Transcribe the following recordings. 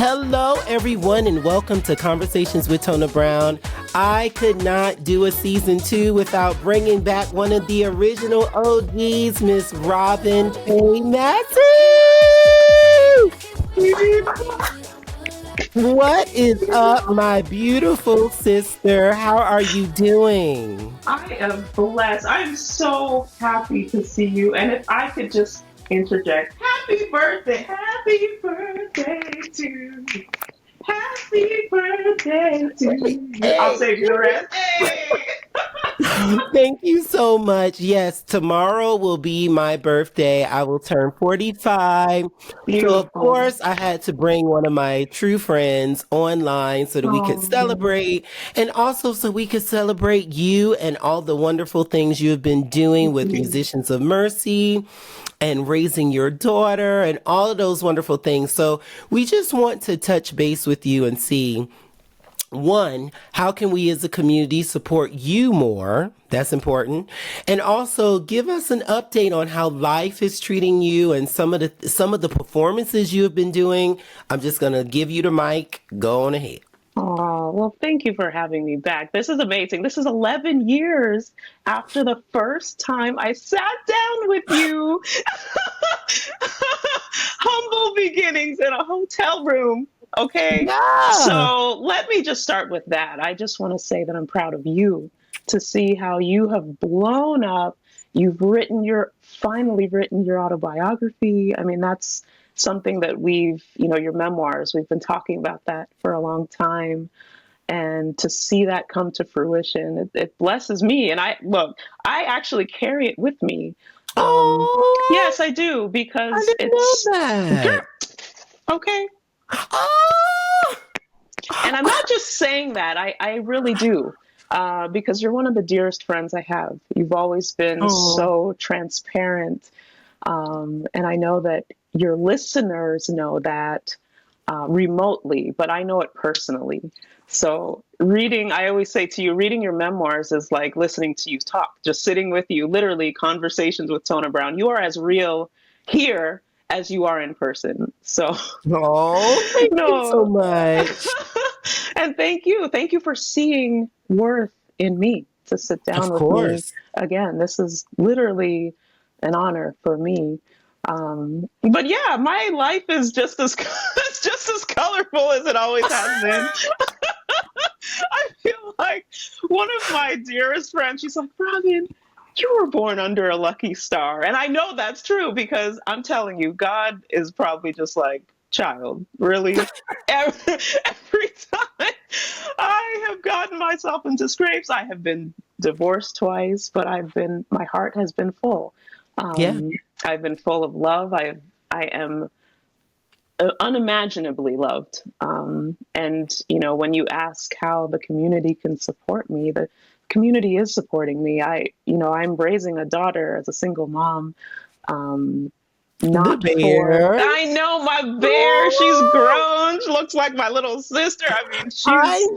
Hello, everyone, and welcome to Conversations with Tona Brown. I could not do a season 2 without bringing back one of the original OGs, Miss Robin Fay Massie. What is up, my beautiful sister? How are you doing? I am blessed. I'm so happy to see you. And if I could just interject, happy birthday to you. Happy birthday to you. I'll save you the rest. Hey! Thank you so much. Yes, tomorrow will be my birthday. I will turn 45. So, of Beautiful. course, I had to bring one of my true friends online so that we could Oh, celebrate and also so we could celebrate you and all the wonderful things you have been doing thank with you. Musicians of Mercy and raising your daughter and all of those wonderful things. So, we just want to touch base with you and see one, how can we as a community support you more? That's important. And also give us an update on how life is treating you and some of the performances you have been doing. I'm just going to give you the mic. Go on ahead. Oh, well, thank you for having me back. This is amazing. This is 11 years after the first time I sat down with you. Humble beginnings in a hotel room. Okay. Yeah. So let me just start with that. I just want to say that I'm proud of you to see how you have blown up. You've finally written your autobiography. I mean, that's something that your memoirs, we've been talking about that for a long time. And to see that come to fruition, it blesses me. And I actually carry it with me. Oh, Yes, I do, I because didn't know it's that. girl, okay. Oh, And I'm not just saying that, I really do. Because you're one of the dearest friends I have. You've always been oh, so transparent. And I know that your listeners know that remotely, but I know it personally. So I always say to you, reading your memoirs is like listening to you talk, just sitting with you, literally conversations with Tona Brown. You are as real here as you are in person. So oh, thank you so no. much. And thank you. Thank you for seeing worth in me to sit Of down with me course. again. This is literally an honor for me. But yeah, my life is just as it's just as colorful as it always has been. I feel like one of my dearest friends, she's like, Robin, you were born under a lucky star. And I know that's true because I'm telling you, God is probably just like, child, really? Every time I have gotten myself into scrapes, I have been divorced twice, but my heart has been full. Yeah. Um, I've been full of love. I am unimaginably loved. And when you ask how the community can support me, the community is supporting me. I'm raising a daughter as a single mom. Um, The not for bear. I know my bear. She's Oh, grown. She looks like my little sister. I mean, I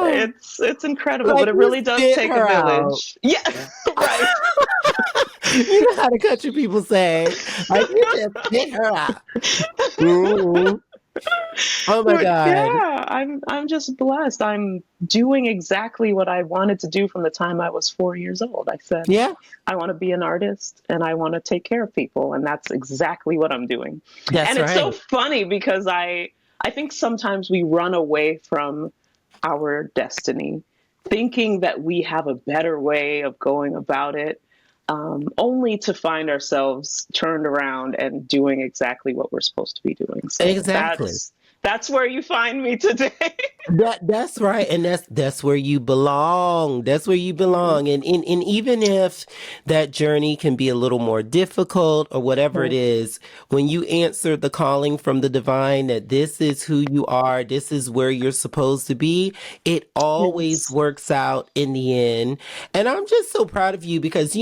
know. it's incredible, Like but it you really does spit take a her out. village. Yeah, right. You know how the country people say, like you just spit her out. Mhm. Oh my But God. yeah, I'm just blessed. I'm doing exactly what I wanted to do from the time I was 4 years old. I said, Yeah, I want to be an artist and I want to take care of people. And that's exactly what I'm doing. that's And it's so right. funny because I think sometimes we run away from our destiny, thinking that we have a better way of going about it, only to find ourselves turned around and doing exactly what we're supposed to be doing. So Exactly. that's where you find me today. That's right, and that's where you belong. That's where you belong, and even if that journey can be a little more difficult or whatever it is, when you answer the calling from the divine that this is who you are, this is where you're supposed to be, it always Yes. works out in the end. And I'm just so proud of you because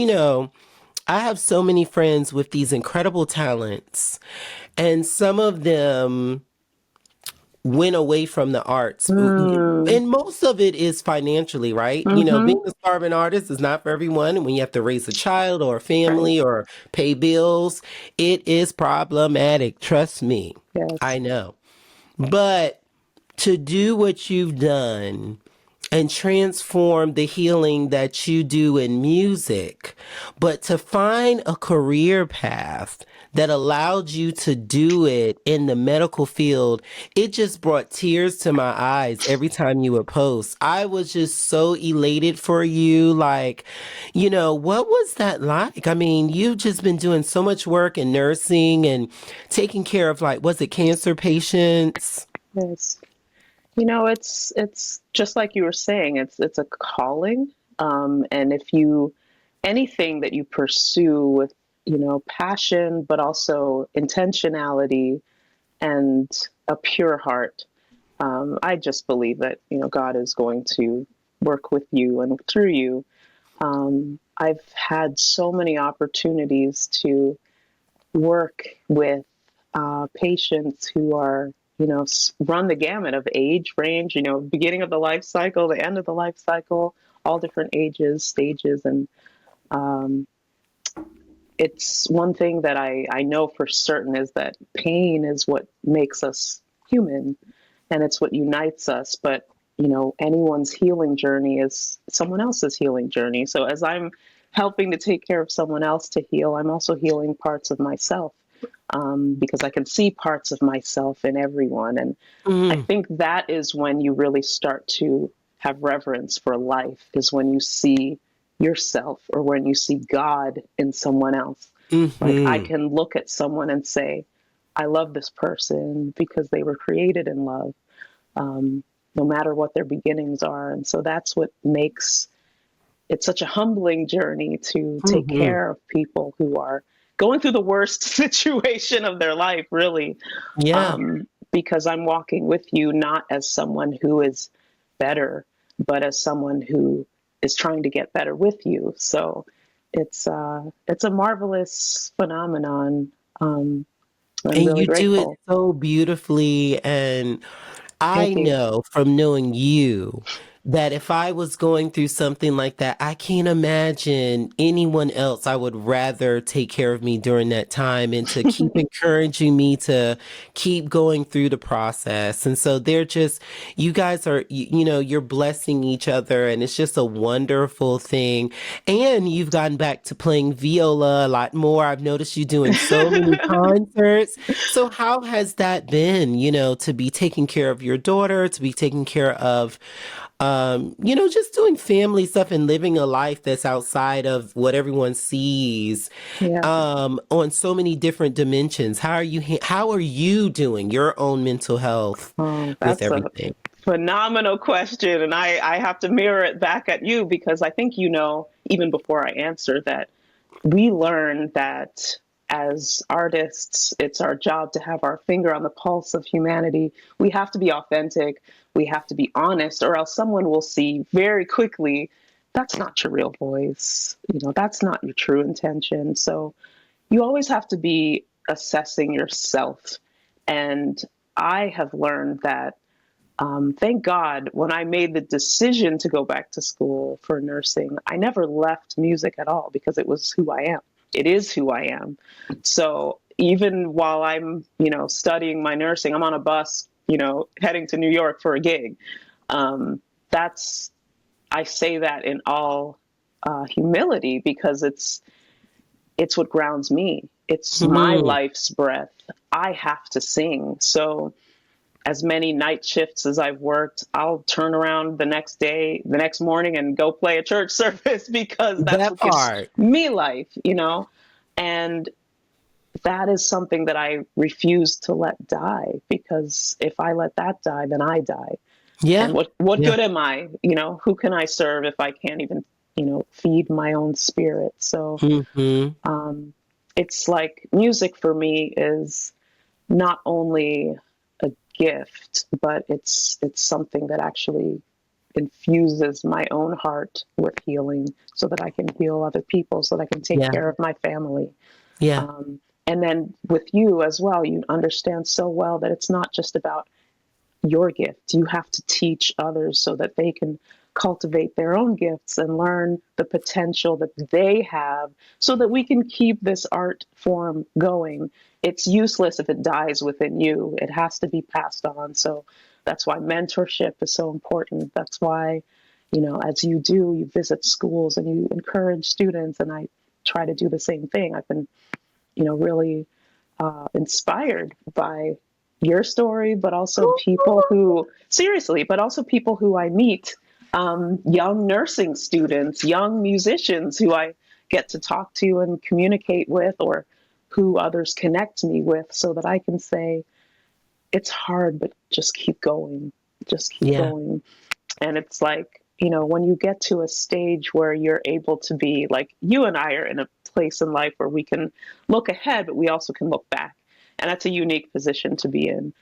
I have so many friends with these incredible talents, and some of them went away from the arts. Mm, And most of it is financially, right? mm-hmm. Being a starving artist is not for everyone. When you have to raise a child or a Right. family or pay bills, it is problematic. Trust me. Yes. I know. But to do what you've done and transform the healing that you do in music, but to find a career path that allowed you to do it in the medical field, it just brought tears to my eyes every time you would post. I was just so elated for you. Like, what was that like? I mean, you've just been doing so much work in nursing and taking care of, like, was it cancer patients? Yes. It's just like you were saying, it's a calling. And if you anything that you pursue with, passion, but also intentionality and a pure heart, I just believe that, God is going to work with you and through you. I've had so many opportunities to work with patients who are, run the gamut of age range, beginning of the life cycle, the end of the life cycle, all different ages, stages. And um, it's one thing that I know for certain is that pain is what makes us human and it's what unites us. But, anyone's healing journey is someone else's healing journey. So as I'm helping to take care of someone else to heal, I'm also healing parts of myself, because I can see parts of myself in everyone. And I Mm, think that is when you really start to have reverence for life, is when you see yourself or when you see God in someone else. Like I mm-hmm. can look at someone and say, I love this person because they were created in love, no matter what their beginnings are. And so that's what makes it such a humbling journey to take Mm-hmm. care of people who are going through the worst situation of their life, really, Yeah. because I'm walking with you not as someone who is better, but as someone who is trying to get better with you. So it's a marvelous phenomenon. I'm And really you do it grateful. so beautifully. And I Thank you. know from knowing you that if I was going through something like that, I can't imagine anyone else I would rather take care of me during that time and to keep encouraging me to keep going through the process. And so they're just, you guys are, you're blessing each other and it's just a wonderful thing. And you've gotten back to playing viola a lot more. I've noticed you doing so many concerts. So how has that been, to be taking care of your daughter, to be taking care of, just doing family stuff and living a life that's outside of what everyone sees, Yeah. on so many different dimensions? How are you doing your own mental health Oh, with that's a everything? phenomenal question. And I have to mirror it back at you because I think, even before I answer that, we learn that as artists, it's our job to have our finger on the pulse of humanity. We have to be authentic. We have to be honest, or else someone will see very quickly that's not your real voice. That's not your true intention. So you always have to be assessing yourself. And I have learned that, thank God, when I made the decision to go back to school for nursing, I never left music at all because it was who I am. It is who I am. So even while I'm, studying my nursing, I'm on a bus, heading to New York for a gig. That's I say that in all humility because it's what grounds me. It's my Hmm. life's breath. I have to sing. So as many night shifts as I've worked, I'll turn around the next day, the next morning, and go play a church service because that's That what gives part. me life. And that is something that I refuse to let die because if I let that die, then I die. And Yeah. what Yeah. good am I? Who can I serve if I can't even, feed my own spirit? So Hmm. um, it's like music for me is not only a gift, but it's something that actually infuses my own heart with healing so that I can heal other people, so that I can take Yeah. care of my family. Yeah. Um, and then with you as well, you understand so well that it's not just about your gift. You have to teach others so that they can cultivate their own gifts and learn the potential that they have so that we can keep this art form going. It's useless if it dies within you. It has to be passed on. So that's why mentorship is so important. That's why, as you do, you visit schools and you encourage students, and I try to do the same thing. I've been, really inspired by your story, but also people who, seriously, but also people who I meet, young nursing students, young musicians who I get to talk to and communicate with, or who others connect me with, so that I can say, it's hard, but just keep going, just keep Yeah. going. And it's like, when you get to a stage where you're able to be like, you and I are in a place in life where we can look ahead, but we also can look back. And that's a unique position to be in.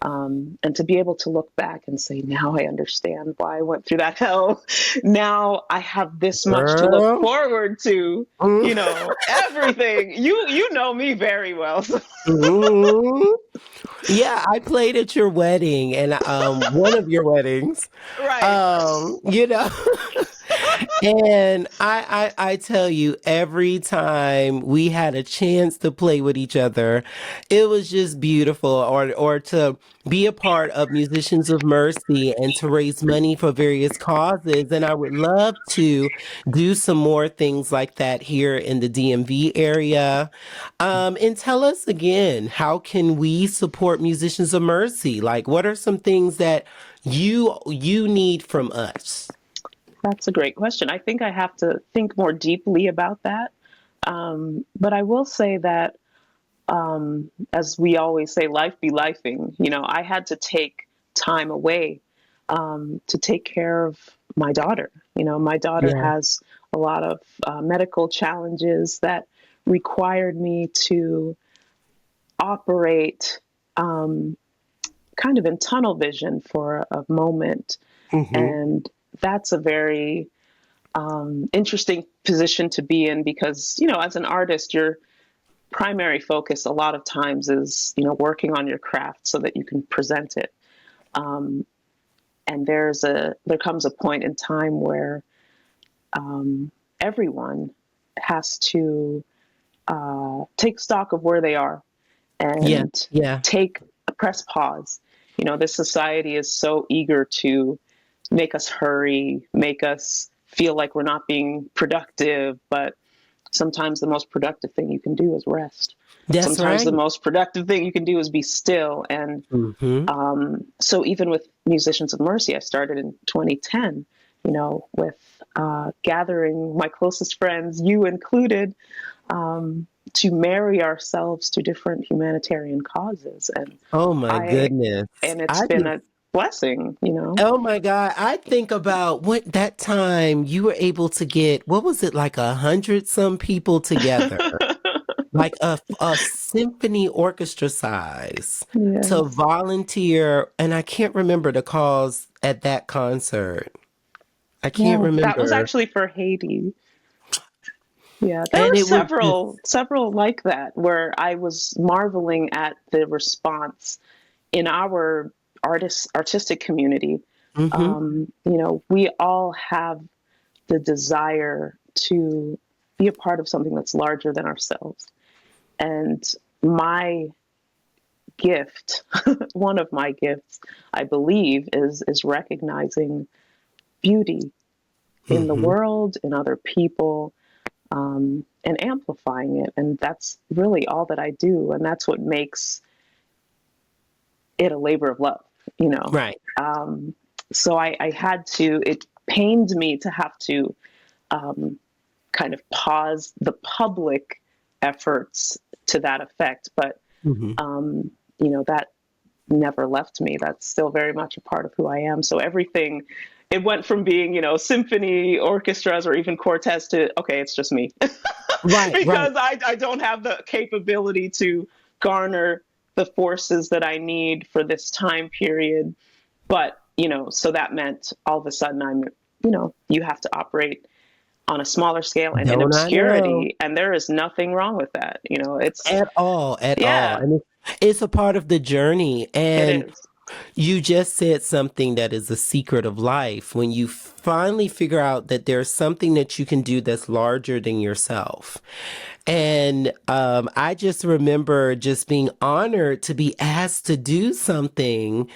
And to be able to look back and say, now I understand why I went through that hell. Now I have this much to look Girl. forward to, everything. You know me very well. So. Mhm. Yeah, I played at your wedding and one of your weddings. Right. You know. And I tell you, every time we had a chance to play with each other, it was just beautiful. Or to be a part of Musicians of Mercy and to raise money for various causes. And I would love to do some more things like that here in the DMV area. And tell us again, how can we support Musicians of Mercy? Like, what are some things that you need from us? That's a great question. I think I have to think more deeply about that. But I will say that, as we always say, life be lifing. I had to take time away to take care of my daughter. My daughter Yeah. has a lot of medical challenges that required me to operate kind of in tunnel vision for a moment. Hmm. And that's a very interesting position to be in because, as an artist, your primary focus a lot of times is, working on your craft so that you can present it. And there comes a point in time where everyone has to take stock of where they are Yeah. and Yeah. press pause. This society is so eager to make us hurry, make us feel like we're not being productive, but sometimes the most productive thing you can do is rest. That's Sometimes the right. most productive thing you can do is be still. And Hmm. so even with Musicians of Mercy, I started in 2010, with gathering my closest friends, you included, to marry ourselves to different humanitarian causes. And Oh my I, goodness. and it's I been just, a blessing. oh my God. I think about what that time you were able to get, what was it, like 100 some people together, like a symphony orchestra size to Yes. volunteer. And I can't remember the cause at that concert. I can't Yeah, that was remember. actually for Haiti. Yeah, there And were it was just, several like that where I was marveling at the response in our artistic community. hmm. We all have the desire to be a part of something that's larger than ourselves. And my gift, one of my gifts, I believe, is recognizing beauty in the Hmm. world, in other people, and amplifying it. And that's really all that I do. And that's what makes it a labor of love, you know. Right. Um, so I had to, it pained me to have to um, kind of pause the public efforts to that effect. But, Hmm. um, that never left me. That's still very much a part of who I am. So everything, it went from being, symphony orchestras or even quartets to, okay, it's just me. Right, right. Because I don't have the capability to garner the forces that I need for this time period. But, so that meant all of a sudden you have to operate on a smaller scale and in Don't I know? obscurity. And there is nothing wrong with that. It's, At all, at all. yeah, And it's a part of the journey. it And is. you just said something that is a secret of life. When you finally figure out that there's something that you can do that's larger than yourself. And I just remember just being honored to be asked to do something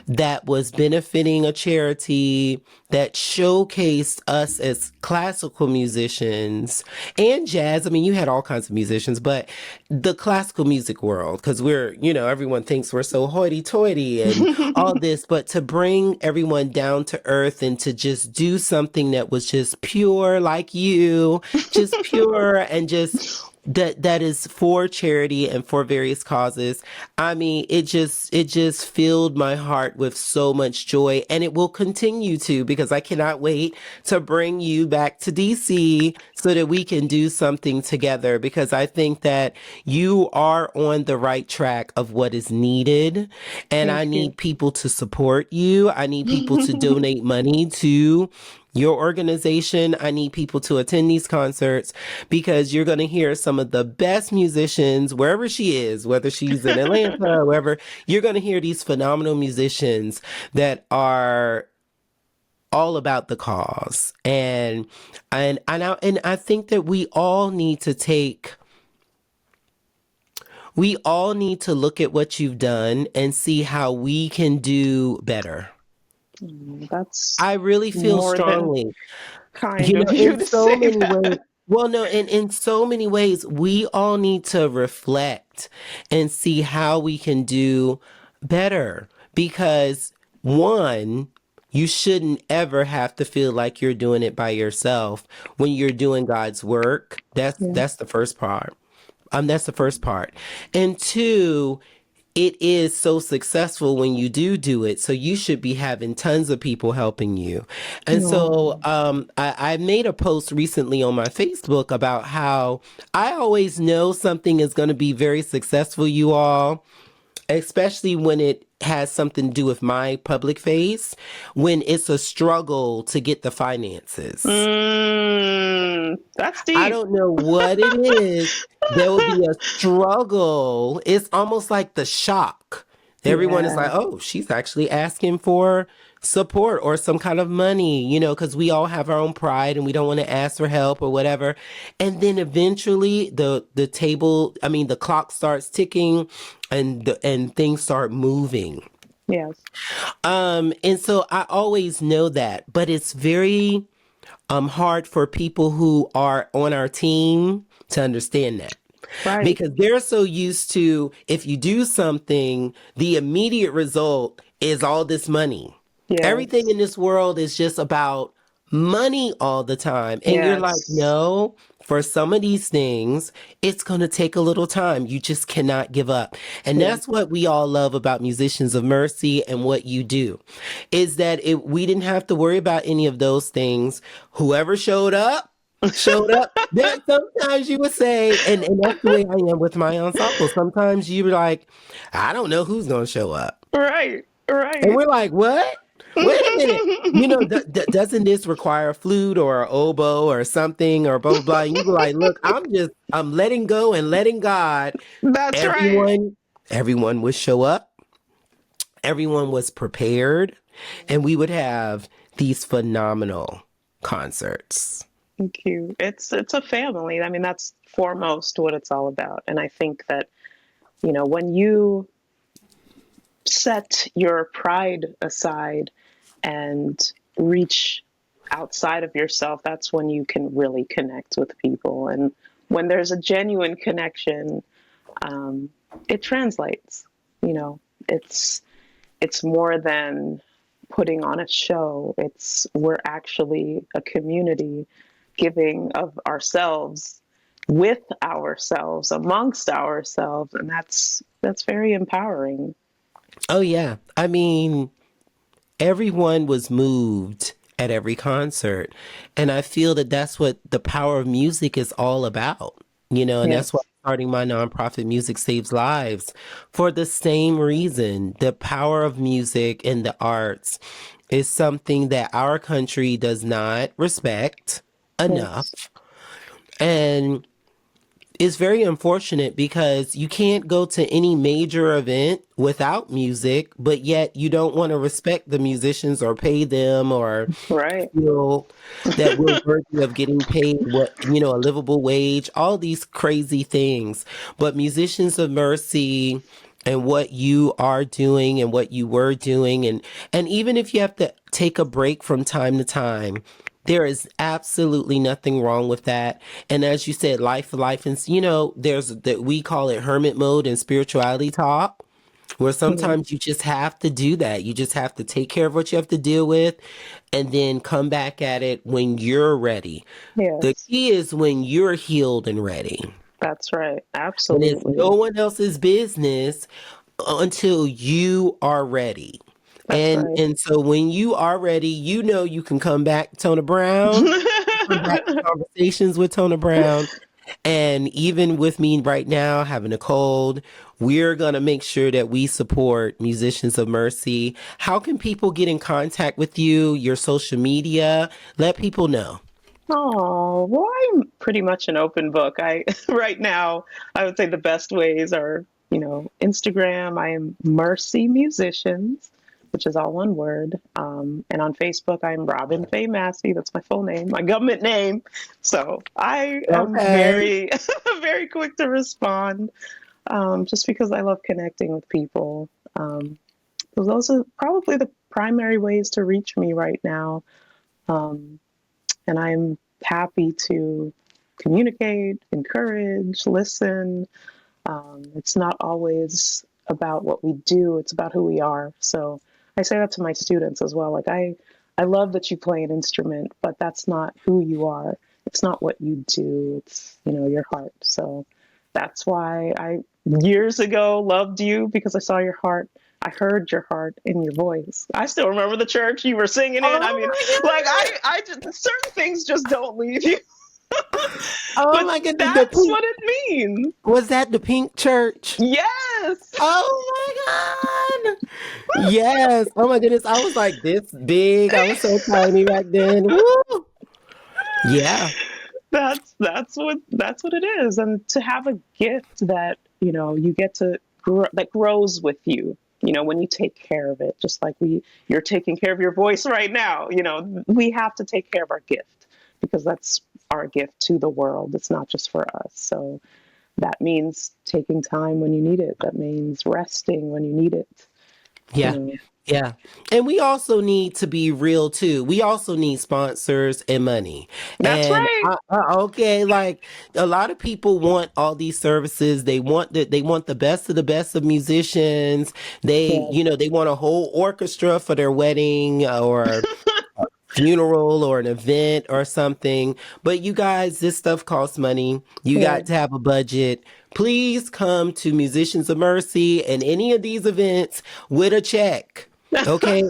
that was benefiting a charity that showcased us as classical musicians and jazz. I mean, you had all kinds of musicians, but the classical music world, because we're, everyone thinks we're so hoity-toity and all this, but to bring everyone down to earth and to just do something that was just pure like you, just pure and just that is for charity and for various causes. I mean, it just filled my heart with so much joy, and it will continue to, because I cannot wait to bring you back to DC so that we can do something together, because I think that you are on the right track of what is needed, and Thank I you. need people to support you. I need people to donate money to your organization. I need people to attend these concerts, because you're going to hear some of the best musicians wherever she is, whether she's in Atlanta or wherever. You're going to hear these phenomenal musicians that are all about the cause. And I think that we all need to look at what you've done and see how we can do better. That's I really feel more than strongly. kind of you In to so say many that. ways. Well, no, in so many ways, we all need to reflect and see how we can do better. Because one, you shouldn't ever have to feel like you're doing it by yourself when you're doing God's work. Yeah. That's the first part. That's the first part. And two, it is so successful when you do it. So you should be having tons of people helping you. And No. so I made a post recently on my Facebook about how I always know something is going to be very successful, you all, especially when it has something to do with my public face, when it's a struggle to get the finances. That's I deep. don't know what it is. There will be a struggle. It's almost like the shock. Everyone is like, Yeah. oh, she's actually asking for support or some kind of money, because we all have our own pride and we don't want to ask for help or whatever. And then eventually the clock starts ticking and things start moving. Yes. And so I always know that, but it's very hard for people who are on our team to understand that, Right. because they're so used to, if you do something, the immediate result is all this money. Everything Yes. in this world is just about money all the time. And you're like, Yes. no, for some of these things, it's going to take a little time. You just cannot give up. And Yeah. that's what we all love about Musicians of Mercy and what you do, is that we didn't have to worry about any of those things. Whoever showed up. Then sometimes you would say, and that's the way I am with my ensemble. Sometimes you're like, I don't know who's going to show up. Right. And Right. we're like, what? Wait a minute. Doesn't this require a flute or an oboe or something or blah, blah, blah? And you be like, look, I'm letting go and letting God. That's right. Everyone would show up. Everyone was prepared. And we would have these phenomenal concerts. Thank you. It's a family. I mean, that's foremost what it's all about. And I think that, when you set your pride aside and reach outside of yourself, that's when you can really connect with people. And when there's a genuine connection, um, it translates. You know, it's more than putting on a show. We're actually a community giving of ourselves with ourselves amongst ourselves, and that's very empowering. Oh, yeah. I mean, everyone was moved at every concert. And I feel that that's what the power of music is all about, and that's why Yes. I'm starting my nonprofit Music Saves Lives for the same reason. The power of music and the arts is something that our country does not respect Yes. enough. And It's very unfortunate because you can't go to any major event without music, but yet you don't want to respect the musicians or pay them or Right. feel that we're worthy of getting paid a livable wage, all these crazy things. But Musicians of Mercy and what you are doing and what you were doing, and even if you have to take a break from time to time, there is absolutely nothing wrong with that. And as you said, life, and there's that we call it hermit mode and spirituality talk, where Mhm. sometimes you just have to do that. You just have to take care of what you have to deal with and then come back at it when you're ready. The Yes, key is when you're healed and ready. that's right. And it's no Absolutely. one else's business until you are ready. That's And right. and so when you are ready, you can come back, Tona Brown, come back to conversations with Tona Brown. And even with me right now having a cold, we're going to make sure that we support Musicians of Mercy. How can people get in contact with you, your social media? Let people know. Oh, well, I'm pretty much an open book. I right now, I would say the best ways are, Instagram. I am Mercy Musicians, which is all one word. And on Facebook, I'm Robin Fay Massie. That's my full name, my government name. So I am Okay. very, very quick to respond, just because I love connecting with people. So those are probably the primary ways to reach me right now. Um, and I'm happy to communicate, encourage, listen. It's not always about what we do, it's about who we are. So I say that to my students as well. Like, I love that you play an instrument, but that's not who you are. It's not what you do, it's, your heart. So that's why I years ago loved you, because I saw your heart. I heard your heart in your voice. I still remember the church you were singing in. I Oh mean, my like, God. I just, certain things just don't leave you, Oh but my goodness. The that's pink, what it means. was that the pink church? Yes. Oh my God. Yes. Oh my goodness. I was like this big. I was so tiny back then. Woo. Yeah. That's what it is. And to have a gift that, you get to grow, that grows with you, when you take care of it, just like you're taking care of your voice right now. We have to take care of our gift, because that's our gift to the world. It's not just for us. So that means taking time when you need it. That means resting when you need it. you Yeah. know Yeah. And we also need to be real too. We also need sponsors and money. that's And right. okay, like a lot of people want all these services. They want the best of musicians. Yeah. They want a whole orchestra for their wedding or funeral or an event or something. But you guys, this stuff costs money. You Yeah. got to have a budget. Please come to Musicians of Mercy and any of these events with a check. Okay,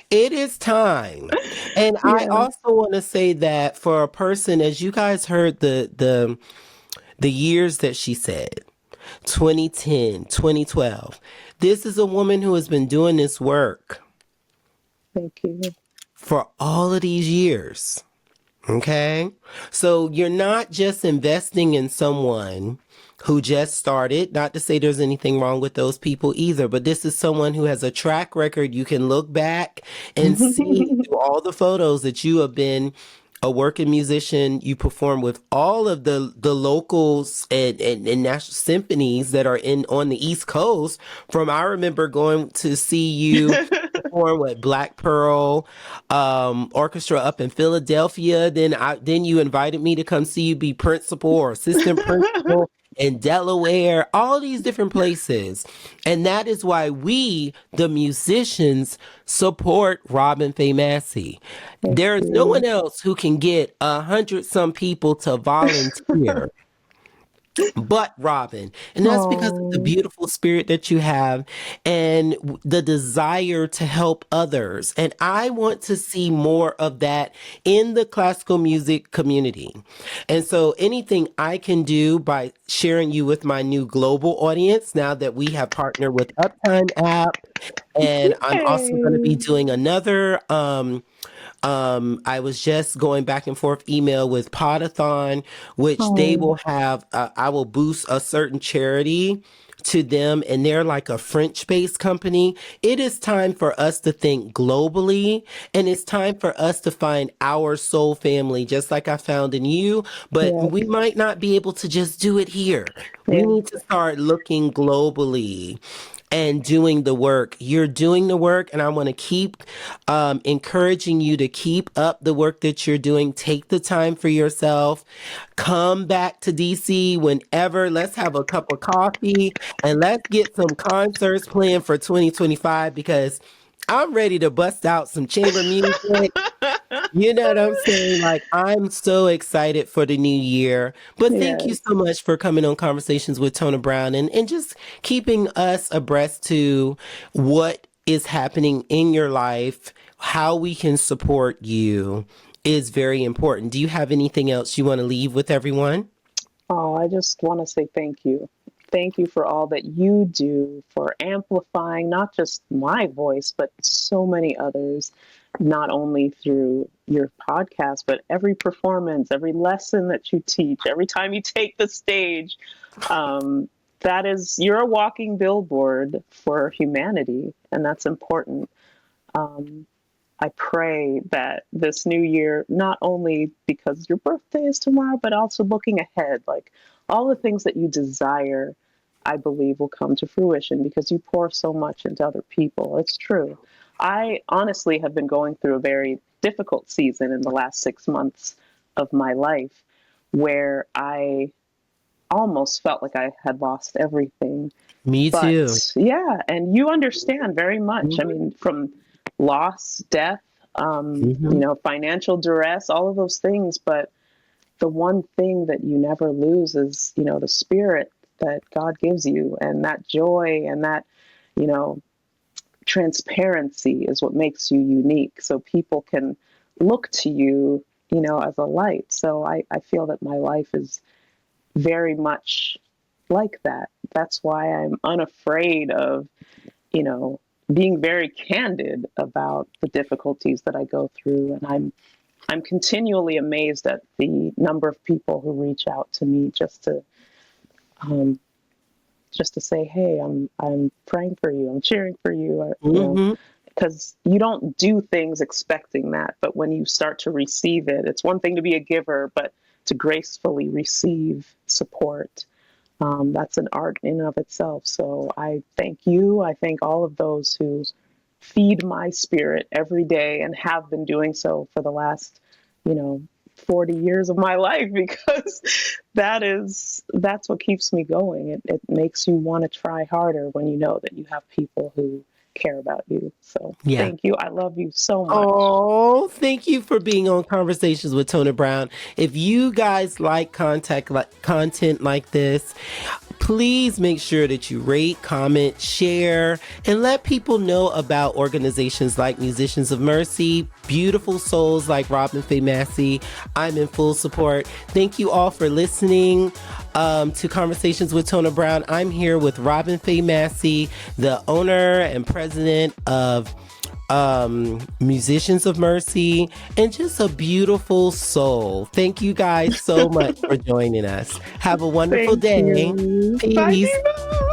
it is time. And I Yeah. also want to say that for a person, as you guys heard the years that she said, 2010, 2012, this is a woman who has been doing this work Thank you. for all of these years. Okay. So you're not just investing in someone who just started, not to say there's anything wrong with those people either, but this is someone who has a track record. You can look back and see through all the photos that you have been a working musician. You perform with all of the locals and national symphonies that are in on the East Coast. From I remember going to see you perform with Black Pearl Orchestra up in Philadelphia. Then you invited me to come see you be principal or assistant principal in Delaware, all these different places. And that is why we, the musicians, support Robin Fay Massie. Thank There is no you. one else who can get 100 some people to volunteer but Robin. And that's because of the Oh, beautiful spirit that you have and the desire to help others. And I want to see more of that in the classical music community. And so anything I can do by sharing you with my new global audience, now that we have partnered with Uptime app, and I'm also going to be yay. doing another I was just going back and forth email with Podathon, which they Oh, will have, I will boost a certain charity to them, and they're like a French-based company. It is time for us to think globally, and it's time for us to find our soul family, just like I found in you. But yes, we might not be able to just do it here. We yeah, need to start looking globally and doing the work. You're doing the work, and I want to keep encouraging you to keep up the work that you're doing. Take the time for yourself. Come back to DC whenever. Let's have a cup of coffee and let's get some concerts planned for 2025 because I'm ready to bust out some chamber music. You know what I'm saying? Like, I'm so excited for the new year. But thank you yes. so much for coming on Conversations with Tona Brown and just keeping us abreast to what is happening in your life, how we can support you is very important. Do you have anything else you want to leave with everyone? Oh, I just want to say thank you. Thank you for all that you do for amplifying not just my voice, but so many others, not only through your podcast, but every performance, every lesson that you teach, every time you take the stage. Um, that is, you're a walking billboard for humanity, and that's important. Um, I pray that this new year, not only because your birthday is tomorrow, but also looking ahead, like all the things that you desire, I believe will come to fruition because you pour so much into other people. It's true. I honestly have been going through a very difficult season in the last 6 months of my life where I almost felt like I had lost everything. Me too. But yeah, and you understand very much. I Mhm. mean, from loss, death, Mhm. financial duress, all of those things. But the one thing that you never lose is, the spirit that God gives you, and that joy and that, you know, transparency is what makes you unique. So people can look to you, as a light. So I feel that my life is very much like that. That's why I'm unafraid of, you know, being very candid about the difficulties that I go through. And I'm continually amazed at the number of people who reach out to me um, just to say, "Hey, I'm praying for you. I'm cheering for you." Mhm. Because you don't do things expecting that, but when you start to receive it, it's one thing to be a giver, but to gracefully receive support, that's an art in and of itself. So I thank you. I thank all of those who feed my spirit every day and have been doing so for the last, you know, 40 years of my life because that's what keeps me going. It makes you want to try harder when you know that you have people who care about you. So Yeah. thank you. I love you so much. Oh, thank you for being on Conversations with Tona Brown. If you guys like content like this, please make sure that you rate, comment, share, and let people know about organizations like Musicians of Mercy, beautiful souls like Rob and Fay Massie. I'm in full support. Thank you all for listening to Conversations with Tona Brown. I'm here with Robin Fay Massie, the owner and president of Musicians of Mercy, and just a beautiful soul. Thank you guys so much for joining us. Have a wonderful Thank day. you. Bye, Peace. Diva.